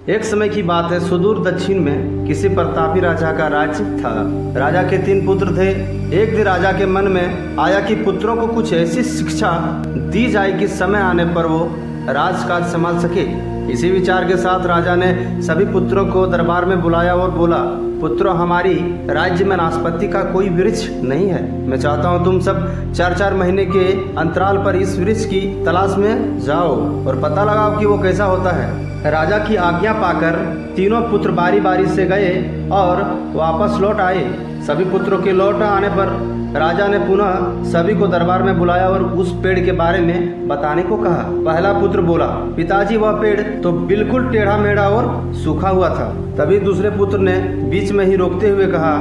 एक समय की बात है, सुदूर दक्षिण में किसी प्रतापी राजा का राज्य था। राजा के 3 पुत्र थे। एक दिन राजा के मन में आया कि पुत्रों को कुछ ऐसी शिक्षा दी जाए कि समय आने पर वो राजकाज संभाल सके। इसी विचार के साथ राजा ने सभी पुत्रों को दरबार में बुलाया और बोला, पुत्रों, हमारी राज्य में नाशपाती का कोई वृक्ष नहीं है। मैं चाहता हूँ तुम सब 4-4 महीने के अंतराल पर इस वृक्ष की तलाश में जाओ और पता लगाओ कि वो कैसा होता है। राजा की आज्ञा पाकर तीनों पुत्र बारी बारी से गए और वापस लौट आए। सभी पुत्रों के लौट आने पर राजा ने पुनः सभी को दरबार में बुलाया और उस पेड़ के बारे में बताने को कहा। पहला पुत्र बोला, पिताजी, वह पेड़ तो बिल्कुल टेढ़ा मेढ़ा और सूखा हुआ था। तभी दूसरे पुत्र ने बीच में ही रोकते हुए कहा,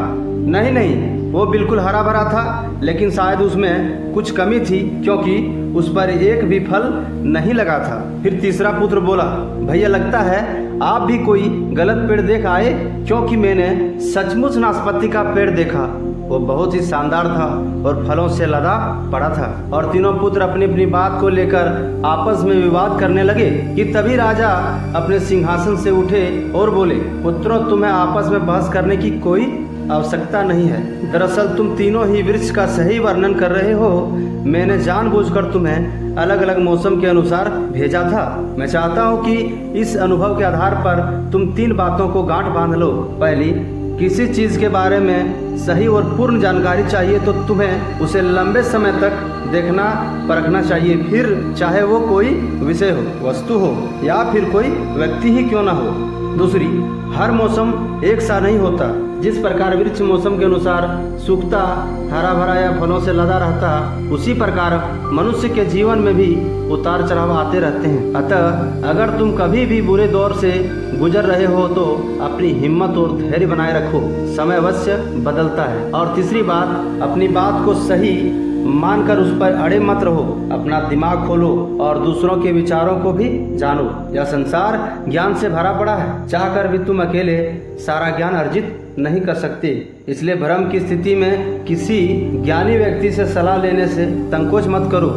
नहीं नहीं, वो बिल्कुल हरा भरा था, लेकिन शायद उसमें कुछ कमी थी क्योंकि उस पर एक भी फल नहीं लगा था। फिर तीसरा पुत्र बोला, भैया, लगता है आप भी कोई गलत पेड़ देख आए, क्योंकि मैंने सचमुच नाशपाती का पेड़ देखा। वो बहुत ही शानदार था और फलों से लदा पड़ा था। और तीनों पुत्र अपनी अपनी बात को लेकर आपस में विवाद करने लगे कि तभी राजा अपने सिंहासन से उठे और बोले, पुत्रों, तुम्हें आपस में बहस करने की कोई आवश्यकता नहीं है। दरअसल तुम तीनों ही वृक्ष का सही वर्णन कर रहे हो। मैंने जानबूझकर तुम्हें अलग अलग मौसम के अनुसार भेजा था। मैं चाहता हूँ कि इस अनुभव के आधार पर तुम 3 बातों को गांठ बांध लो। पहली, किसी चीज के बारे में सही और पूर्ण जानकारी चाहिए तो तुम्हें उसे लंबे समय तक देखना परखना चाहिए, फिर चाहे वो कोई विषय हो, वस्तु हो या फिर कोई व्यक्ति ही क्यों ना हो। दूसरी, हर मौसम एक सा नहीं होता। जिस प्रकार वृक्ष मौसम के अनुसार सूखता, हरा भरा या फलों से लदा रहता, उसी प्रकार मनुष्य के जीवन में भी उतार चढ़ाव आते रहते हैं। अतः अगर तुम कभी भी बुरे दौर से गुजर रहे हो तो अपनी हिम्मत और धैर्य बनाए रखो, समय अवश्य बदलता है। और तीसरी बात, अपनी बात को सही मानकर उस पर अड़े मत रहो, अपना दिमाग खोलो और दूसरों के विचारों को भी जानो। यह संसार ज्ञान से भरा पड़ा है, चाहकर भी तुम अकेले सारा ज्ञान अर्जित नहीं कर सकते। इसलिए भ्रम की स्थिति में किसी ज्ञानी व्यक्ति से सलाह लेने से संकोच मत करो।